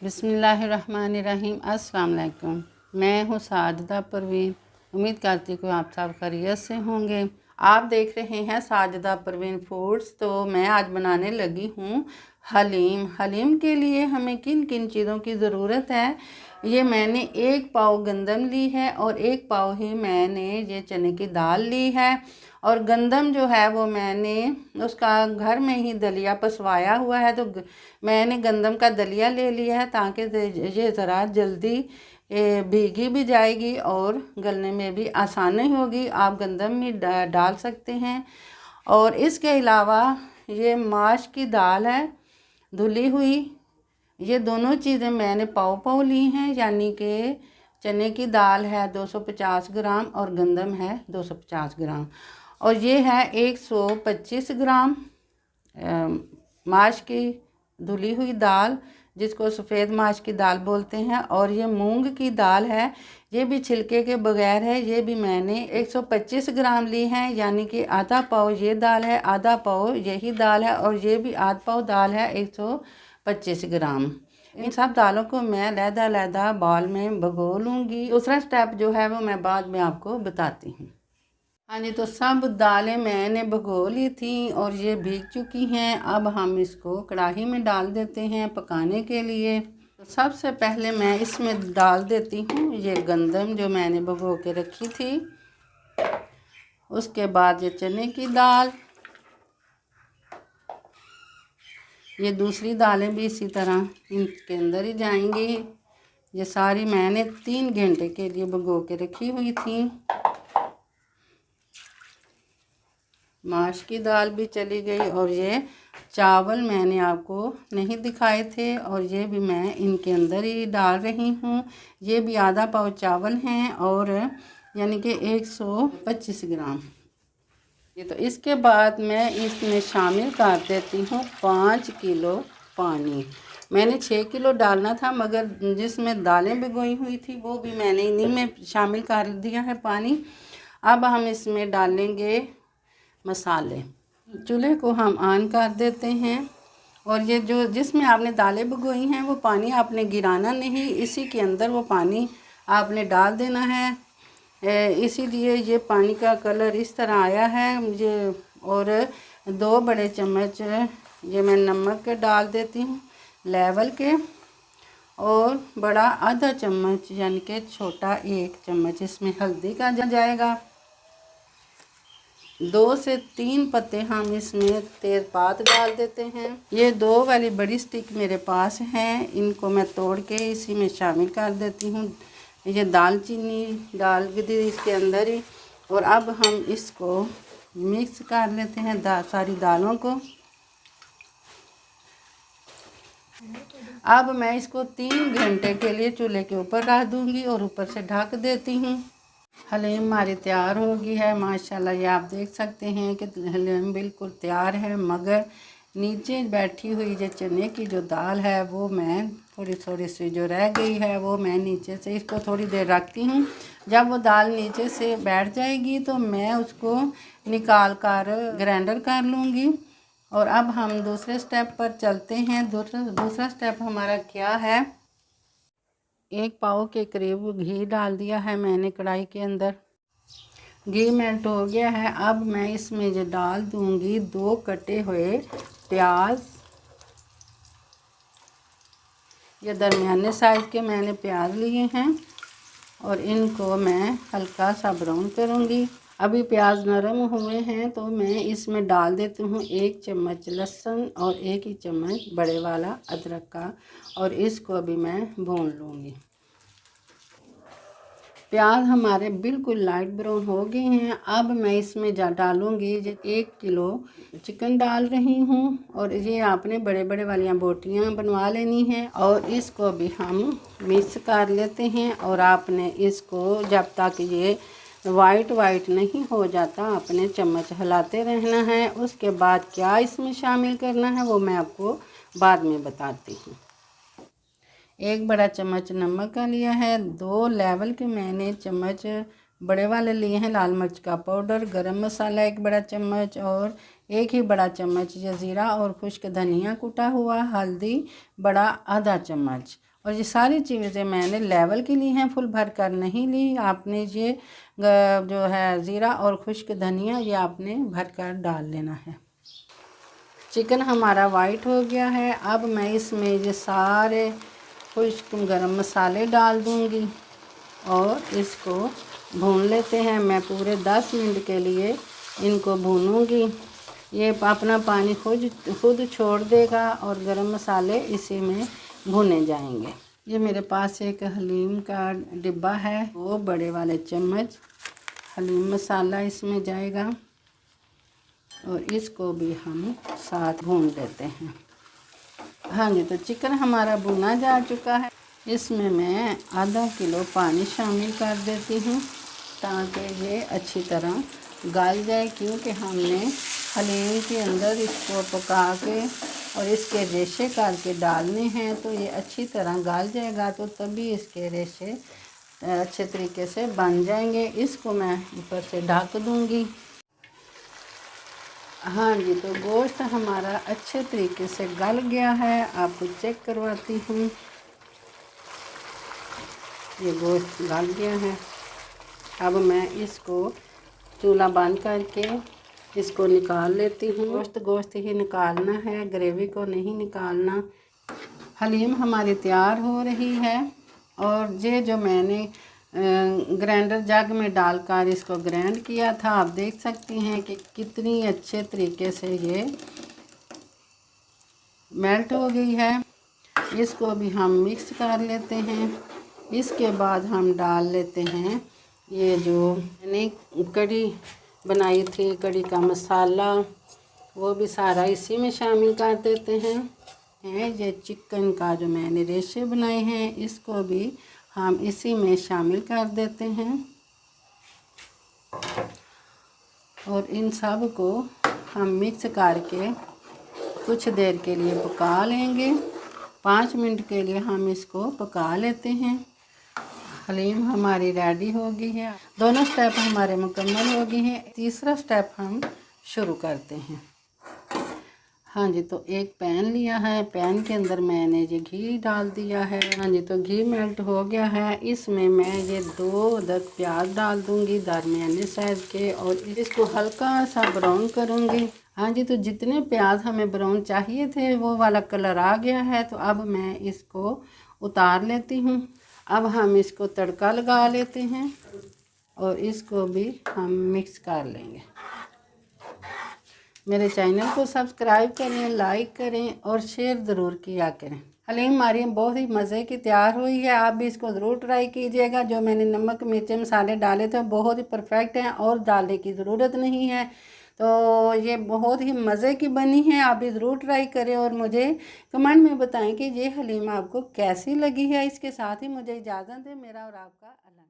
बिस्मिल्लाहिर्रहमानिर्रहीम। अस्सलाम वालेकुम। मैं हूँ साजिदा परवीन। उम्मीद करती हूँ आप सब खैरियत से होंगे। आप देख रहे हैं साजिदा परवीन फूड्स। तो मैं आज बनाने लगी हूँ हलीम। हलीम के लिए हमें किन किन चीज़ों की ज़रूरत है, ये मैंने 1 पाव गंदम ली है और 1 पाव ही मैंने ये चने की दाल ली है। और गंदम जो है वो मैंने उसका घर में ही दलिया पसवाया हुआ है, तो मैंने गंदम का दलिया ले लिया है ताकि ये ज़रा जल्दी भीगी भी जाएगी और गलने में भी आसानी होगी। आप गंदम भी डाल सकते हैं। और इसके अलावा ये माश की दाल है धुली हुई। ये दोनों चीज़ें मैंने पाव पाव ली हैं, यानी कि चने की दाल है 250 ग्राम और गंदम है 250 ग्राम। और ये है 125 ग्राम माश की धुली हुई दाल, जिसको सफ़ेद माश की दाल बोलते हैं। और ये मूंग की दाल है, ये भी छिलके के बगैर है। ये भी मैंने 125 ग्राम ली है, यानी कि आधा पाव ये दाल है, आधा पाव यही दाल है। और ये भी आधा पाव दाल है 125 ग्राम। इन सब दालों को मैं अलग-अलग बाउल में भिगो लूँगी। दूसरा स्टेप जो है वो मैं बाद में आपको बताती हूँ। हाँ जी, तो सब दालें मैंने भिगो ली थी और ये भीग चुकी हैं। अब हम इसको कढ़ाई में डाल देते हैं पकाने के लिए। तो सबसे पहले मैं इसमें डाल देती हूँ ये गंदम जो मैंने भिगो के रखी थी। उसके बाद ये चने की दाल, ये दूसरी दालें भी इसी तरह इनके अंदर ही जाएंगी। ये सारी मैंने 3 घंटे के लिए भिगो के रखी हुई थी। माश की दाल भी चली गई और ये चावल मैंने आपको नहीं दिखाए थे और ये भी मैं इनके अंदर ही डाल रही हूँ। ये भी आधा पाव चावल हैं और यानी कि 125 ग्राम। ये तो इसके बाद मैं इसमें शामिल कर देती हूँ 5 किलो पानी। मैंने 6 किलो डालना था, मगर जिसमें दालें भिगोई हुई थी वो भी मैंने इन्हीं में शामिल कर दिया है पानी। अब हम इसमें डालेंगे मसाले। चूल्हे को हम ऑन कर देते हैं और ये जो जिसमें आपने दालें भिगोई हैं वो पानी आपने गिराना नहीं, इसी के अंदर वो पानी आपने डाल देना है। इसीलिए ये पानी का कलर इस तरह आया है ये। और 2 बड़े चम्मच ये मैं नमक के डाल देती हूँ लेवल के, और बड़ा आधा चम्मच यानी कि छोटा 1 चम्मच इसमें हल्दी का जाएगा। 2 से 3 पत्ते हम इसमें तेज़पात डाल देते हैं। ये 2 वाली बड़ी स्टिक मेरे पास हैं, इनको मैं तोड़ के इसी में शामिल कर देती हूँ। ये दालचीनी डाल दी इसके अंदर ही। और अब हम इसको मिक्स कर लेते हैं सारी दालों को। अब मैं इसको 3 घंटे के लिए चूल्हे के ऊपर रख दूँगी और ऊपर से ढक देती हूँ। हलीम हमारी तैयार हो गई है माशाल्लाह। ये आप देख सकते हैं कि हलीम बिल्कुल तैयार है, मगर नीचे बैठी हुई जो चने की जो दाल है वो मैं थोड़ी थोड़ी सी जो रह गई है वो मैं नीचे से इसको थोड़ी देर रखती हूँ। जब वो दाल नीचे से बैठ जाएगी तो मैं उसको निकाल कर ग्राइंडर कर लूँगी। और अब हम दूसरे स्टेप पर चलते हैं। दूसरा स्टेप हमारा क्या है, 1 पाव के करीब घी डाल दिया है मैंने कढ़ाई के अंदर। घी मेल्ट हो गया है। अब मैं इसमें जो डाल दूंगी 2 कटे हुए प्याज। ये दरमियाने साइज़ के मैंने प्याज लिए हैं और इनको मैं हल्का सा ब्राउन करूंगी। अभी प्याज नरम हुए हैं तो मैं इसमें डाल देती हूँ 1 चम्मच लहसुन और 1 ही चम्मच बड़े वाला अदरक का, और इसको अभी मैं भून लूँगी। प्याज हमारे बिल्कुल लाइट ब्राउन हो गए हैं। अब मैं इसमें डालूँगी 1 किलो चिकन डाल रही हूँ, और ये आपने बड़े बड़े वालियाँ बोटियाँ बनवा लेनी हैं। और इसको भी हम मिक्स कर लेते हैं। और आपने इसको जब तक ये वाइट नहीं हो जाता अपने चम्मच हिलाते रहना है। उसके बाद क्या इसमें शामिल करना है वो मैं आपको बाद में बताती हूँ। 1 बड़ा चम्मच नमक का लिया है। 2 लेवल के मैंने चम्मच बड़े वाले लिए हैं लाल मिर्च का पाउडर। गरम मसाला 1 बड़ा चम्मच और 1 ही बड़ा चम्मच ज़ीरा और खुश्क धनिया कूटा हुआ। हल्दी बड़ा आधा चम्मच और ये सारी चीज़ें मैंने लेवल की ली हैं, फुल भर कर नहीं ली। आपने ये जो है ज़ीरा और खुश्क धनिया ये आपने भर कर डाल लेना है। चिकन हमारा वाइट हो गया है। अब मैं इसमें ये सारे खुश्क गरम मसाले डाल दूँगी और इसको भून लेते हैं। मैं पूरे 10 मिनट के लिए इनको भूनूंगी। ये अपना पानी खुद छोड़ देगा और गरम मसाले इसी में भुने जाएंगे। ये मेरे पास एक हलीम का डिब्बा है, वो बड़े वाले चम्मच हलीम मसाला इसमें जाएगा और इसको भी हम साथ भून लेते हैं। हाँ जी, तो चिकन हमारा भुना जा चुका है। इसमें मैं आधा किलो पानी शामिल कर देती हूँ ताकि ये अच्छी तरह गल जाए, क्योंकि हमने हलीम के अंदर इसको पका के और इसके रेशे करके डालने हैं, तो ये अच्छी तरह गल जाएगा तो तभी इसके रेशे अच्छे तरीके से बन जाएंगे। इसको मैं ऊपर से ढक दूँगी। हाँ जी, तो गोश्त हमारा अच्छे तरीके से गल गया है। आपको चेक करवाती हूँ, ये गोश्त गल गया है। अब मैं इसको चूल्हा बंद करके इसको निकाल लेती हूँ। गोश्त ही निकालना है, ग्रेवी को नहीं निकालना। हलीम हमारी तैयार हो रही है और ये जो मैंने ग्राइंडर जग में डालकर इसको ग्राइंड किया था, आप देख सकती हैं कि कितनी अच्छे तरीके से ये मेल्ट हो गई है। इसको भी हम मिक्स कर लेते हैं। इसके बाद हम डाल लेते हैं ये जो मैंने कढ़ी बनाई थी, कढ़ी का मसाला, वो भी सारा इसी में शामिल कर देते हैं। ये चिकन का जो मैंने रेशे बनाए हैं, इसको भी हम इसी में शामिल कर देते हैं और इन सब को हम मिक्स करके कुछ देर के लिए पका लेंगे। 5 मिनट के लिए हम इसको पका लेते हैं। हलीम हमारी रेडी हो गई है। दोनों स्टेप हमारे मुकम्मल हो गए हैं। तीसरा स्टेप हम शुरू करते हैं। हाँ जी, तो एक पैन लिया है, पैन के अंदर मैंने ये घी डाल दिया है। हाँ जी, तो घी मेल्ट हो गया है। इसमें मैं ये 2 अदद प्याज डाल दूँगी दरमियाने साइज़ के और इसको हल्का सा ब्राउन करूँगी। हाँ जी, तो जितने प्याज हमें ब्राउन चाहिए थे वो वाला कलर आ गया है, तो अब मैं इसको उतार लेती हूँ। अब हम इसको तड़का लगा लेते हैं और इसको भी हम मिक्स कर लेंगे। मेरे चैनल को सब्सक्राइब करें, लाइक करें और शेयर ज़रूर किया करें। हलीम हमारी बहुत ही मज़े की तैयार हुई है। आप भी इसको ज़रूर ट्राई कीजिएगा। जो मैंने नमक मिर्च मसाले डाले थे बहुत ही परफेक्ट हैं और डालने की ज़रूरत नहीं है। तो ये बहुत ही मज़े की बनी है। आप भी ज़रूर ट्राई करें और मुझे कमेंट में बताएं कि ये हलीम आपको कैसी लगी है। इसके साथ ही मुझे इजाज़त दें। मेरा और आपका अल्लाह।